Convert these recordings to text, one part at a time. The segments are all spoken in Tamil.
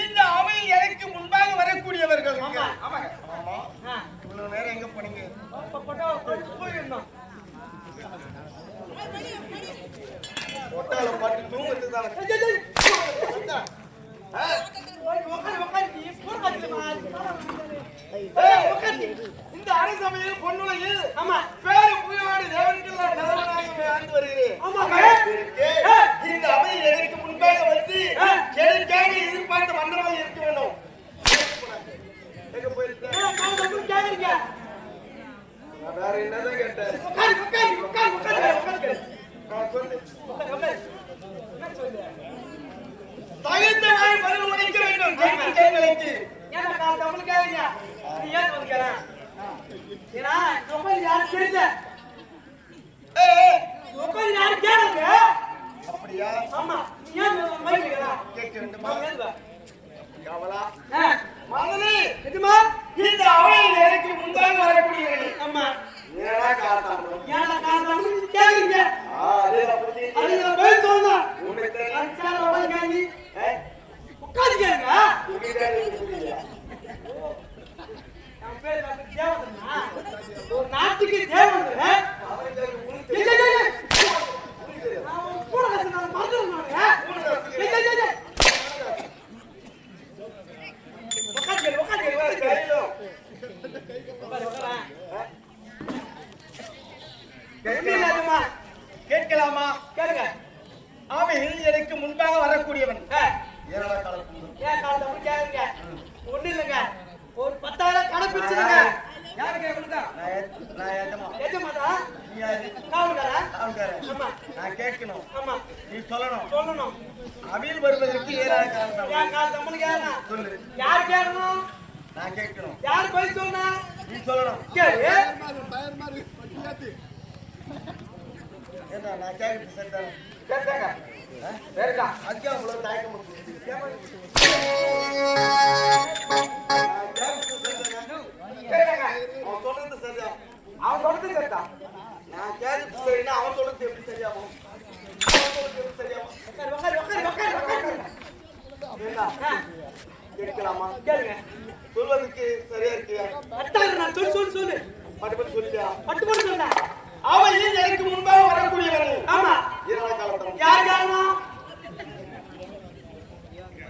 இந்த அவை எனக்கு முன்பாக வரக்கூடியவர்கள். இவ்வளவு நேரம் எங்க போனீங்க? ஒட்டால பாட்டு தூங்குறதுக்கு தான். இந்த அரசமையில் பொன்னுலையில் பேரு புயலாடி தேவன்கள் தலைவனாக ஆண்டு வருகிறேன். இந்த அவையில் எனக்கு முன்பாக வந்து எனக்காக எதிர்பார்த்த மன்னராக இருக்க வேண்டும். எங்க போயிருக்கேன்? வேற என்னதான் கேட்டேன்? தகுந்த நாள் பதில் உடைக்க வேண்டும். கேள்விகளுக்கு அப்படியா? கேட்க வேண்டுமா? கவலா மகளே, இந்த அவையில் எனக்கு முன்பாக வரக்கூடியது. ஆமா, ஏடா காரணம்? ஏடா காரணம் கேக்குறீங்க? அதே அப்படி அது போய் சொல்லுங்க. உங்களுக்கு அன்சார ஓடங்கி உட்கார்ந்து கேளுங்க. நான் பேர் வந்து தேவதனா. ஒரு நாட்டுக்கு தேவதனா. அவருக்கு நான் கூட நான் மறந்துறேன். கேட்கலாமா? கேளுங்க. ஆமையில் எனக்கு முன்பாக வரக்கூடியவன் ஒண்ணு இல்லைங்க, ஒரு 10,000 கணக்கு வச்சுருங்க. யாருக்கு நான் கேட்கணும். ஆமா, நீ சொல்லணும். அவையில் வருவதற்கு சொல்லு. யார் கேட்கணும்? நான் கேட்கணும். யார் போய் சொன்னா? நீ சொல்லணும். நான் கேட்க சரிதானே? கேட்டாங்க வேறக்கா அதுக்கே அவ்வளவு தயக்கம் அவன் சொல்றது சரியா? அவன் சொல்றது சரிதான். நான் கேட்டு சரினா அவன் சொல்றது எப்படி சரியாகும்? கேட்கலாமா? கேளுங்க. சொல்வதற்கு சரியா இருக்கியா? நான் சொல்லு பட்டு சொல்லியா? பட்டு சொல்ல அவையில் எனக்கு முன்பாக வரக்கூடியவர்கள். ஆமா, யார் காரணம்?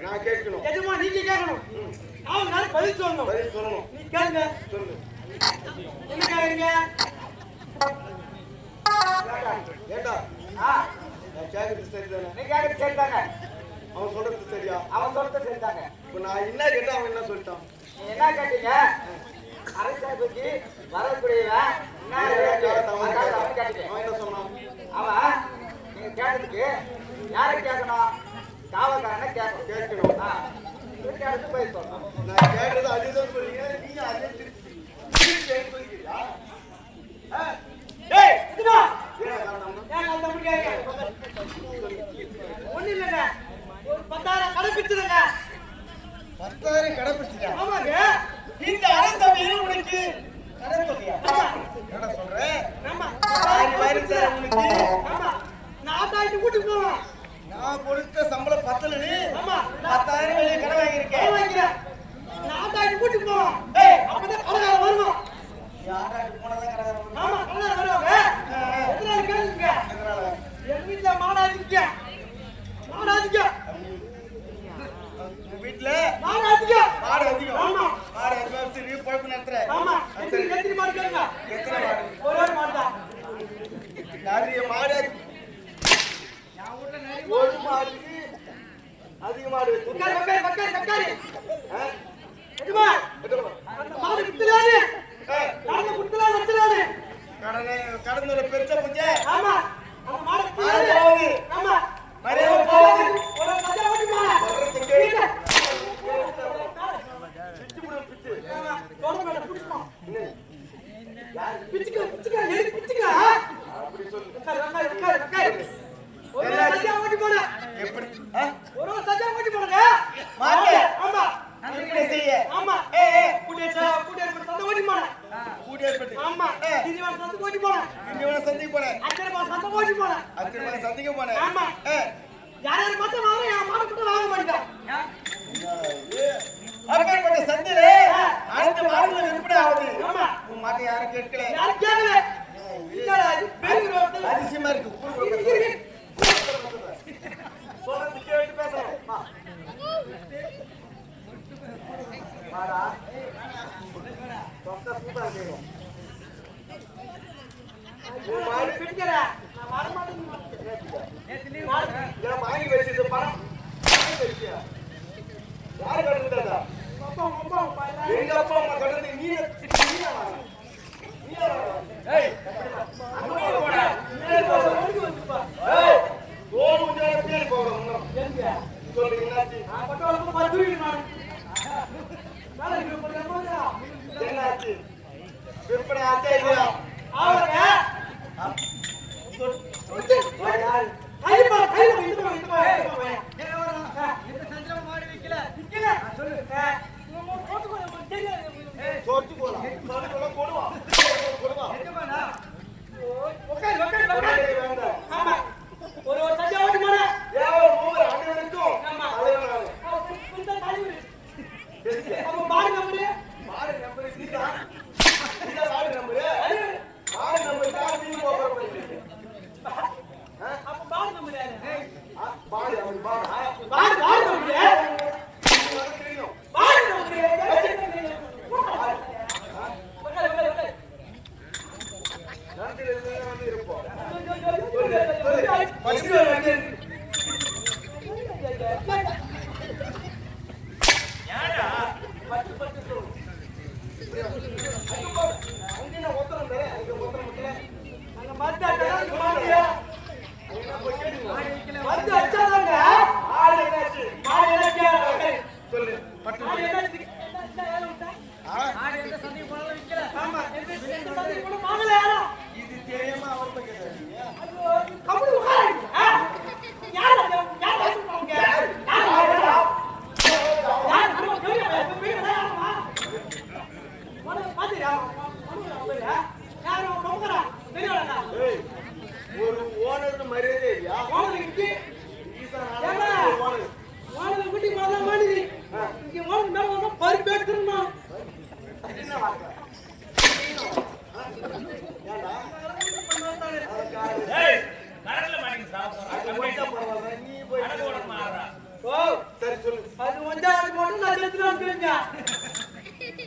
நான் கேட்கணும். எதுமா நீங்க கேட்கணும். அவங்க பதில் சொல்லணும். நீ கேளுங்க. சொல்லு. என்ன கேக்குறீங்க? ஏண்டா நான் கேக்குறது சரிதானே? நீ கேக்குறது சரிதாங்க. அவன் சொல்றது சரியா? அவன் சொல்றது சரிதாங்க. இப்ப நான் என்ன கேட்டா அவன் என்ன சொல்லிட்டான்? என்ன கேட்டீங்க? அரசாங்கத்துக்கு வரக்கூடியவன் என்ன சொன்னான்? அவன் நீங்க கேட்டதுக்கு யாரை கேட்கணும்? காவல்காரனை கேட்கணும். போய் சொல்லணும். நான் கேட்டது அதுதான் சொல்றீங்க, நீங்க அதே சொல்லிக்கிறியா? ஒண்ணு இல்லைங்க, ஒரு 10,000 கடைப்பிடிச்சிருங்க. 10,000 கடைப்பிடிச்சியா? ஆமாங்க. இந்த அரசவையில் உனக்கு கடை சொல்றியா? என்ன சொல்றேன்? ஆமா, உனக்கு ஆமா நான் கூட்டிட்டு போவேன். நான் கொடுத்த சம்பளம் பத்தலன்னு ஆமா 10,000 வெளியே கடை வாங்கியிருக்கேன். நான் கூட்டிட்டு போவேன். அப்பதான் கடைக்காரன் வருவான். யாராட்டு போனதான் கடைக்காரன் வருவான். ஆமா, கடைக்காரன் வருவாங்க. எத்தனை கேளுங்க. என் வீட்டுல மாடாதிக்க வீட்டுல மாடு அதிகம். ஆமா, மாடு அதிகம். நீ பொழப்பு நடத்துற. ஆமா, எத்தனை மாடு கேளுங்க. எத்தனை மாடு? ஒரே மாடு தான். நிறைய மாடு. நான் ஊர்ல நிறைய ஒரு மாடுக்கு அதிக மாடு. வக்காரி எதுமா அந்த மாடு வித்துறானே. கடனை குடுத்தலாம் வச்சிரானே. கடனை பெருசா புஞ்சே. ஆமா, அந்த மாடு போகுது. ஆமா, மரியாதை போகுது. ஒரு கஜா ஓடி போறா. சந்திக்க போனேன். யாரும் அப்பா அம்மா கடந்து நீ விற்பனை ஆச்சா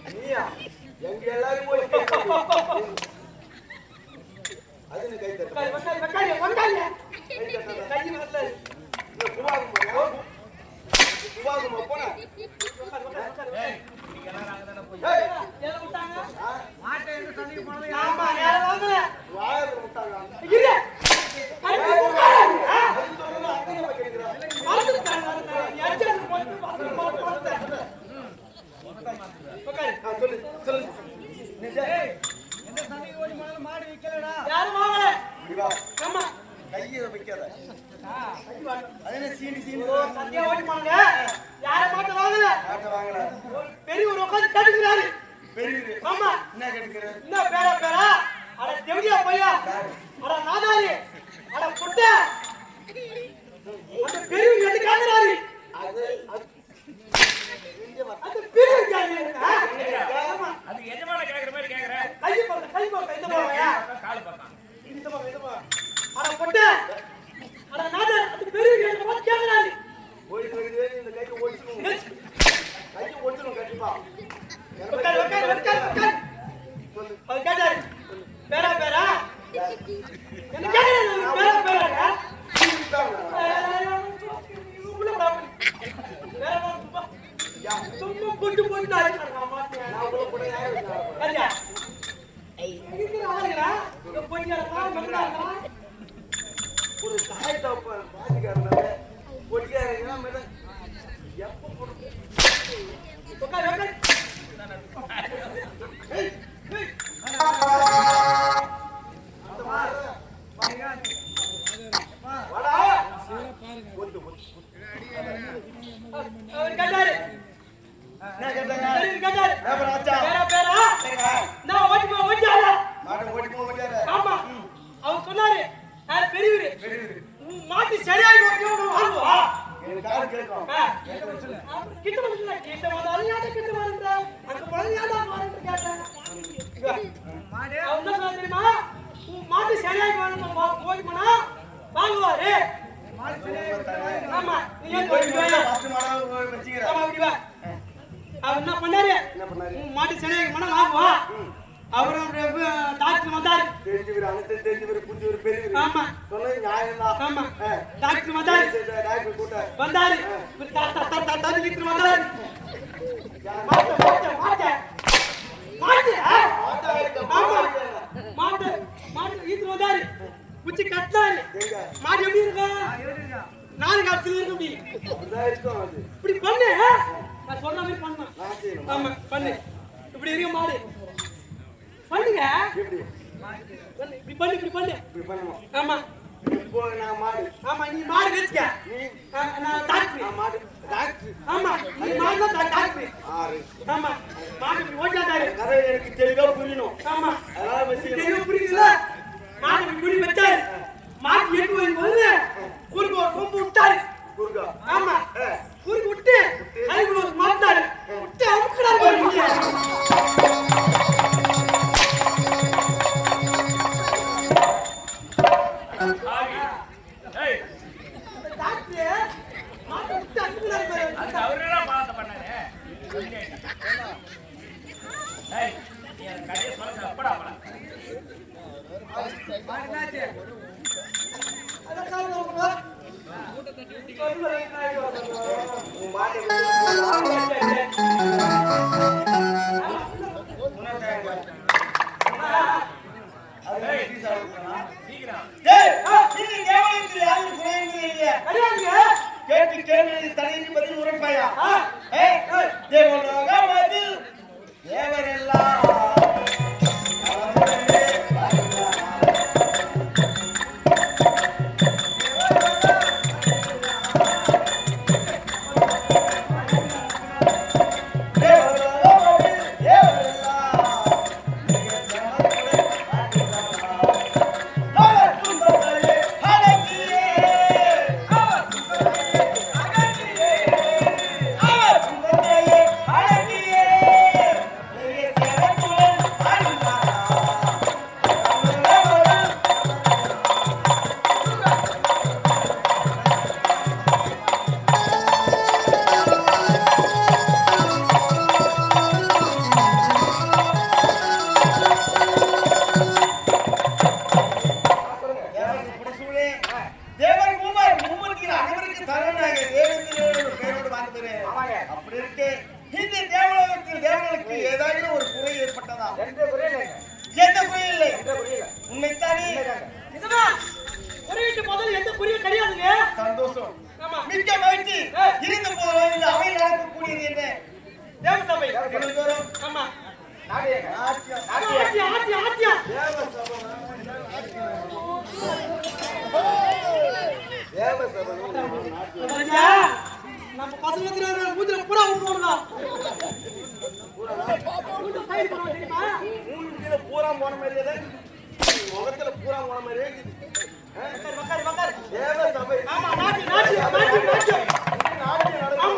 இல்லையா எங்க எல்லாரும் போய் அது கை பெரிய ஒரு உட்காந்து கட்டுக்கிறாரு. ஆமா என்ன கேட்கிற என்ன பேரா பேரா அட தேவடியா பையா அட நாதாரி அட புட்ட அந்த பெரிய எது காதுறாரு அது பெரிய காது ஆமா அது எஜமான கேக்குற மாதிரி கேக்குற கை போடு இந்த போவையா கால் பக்கம் இந்த பக்கம் அட புட்ட அட நாதாரி அது பெரிய எது மாதிரி கேக்குறாரு ஓடி இந்த கைக்கு ஓடிச்சு கைக்கு ஓடிச்சு கண்டிப்பா பேரா பேரா என்ன கேக்குறேன் பேரா பேரா சும்மா போட்டு போட்டு ஒரு தாய் தப்ப பாதிக்காரனால பொடிக்காரங்க மேடம் எப்ப போட்டு மாட்டி சரியாகி மாட்டு சரியாகி போய்க்குமா வாங்குவாரு. ஆமா அவர் என்ன பண்ணாரு மாட்டு சரியாகி போனா வாங்குவா. அவரும் டாக்டர் வந்தாரு. ஆமா ஆமா டாக்டர் வந்தாரு வந்தாரு வந்தாரு புடிச்சு கட்டாரு மாடு எப்படி இருக்கும் நாலு காட்சியில இருக்கு இப்படி பண்ணு நான் சொன்ன மாதிரி பண்ண ஆமா பண்ணு இப்படி இருக்க மாடு பண்ணுங்க இப்படி பண்ணு ஆமா ஆமா நீ மாடு வச்சுக்க நான் டாக்டர் ஆமா நீ மாடு தான் டாக்டர் ஆமா மாடு இப்படி ஓட்டாதாரு எனக்கு தெளிவா புரியணும் ஆமா தெளிவா புரியுதுல மாடு இப்படி புடி வச்சாரு மாடு எட்டு வரும்போது குறுக்கு ஒரு கொம்பு விட்டாரு ஆமா குறுக்கு விட்டு அதுக்கு ஒரு மாட்டாரு விட்டு அமுக்கிறாரு நம்ம பசங்க மூஞ்சில பூரா விட்டுருவாங்க பூரா போன மாதிரியே முகத்துல பூரா போன மாதிரியே ஆமா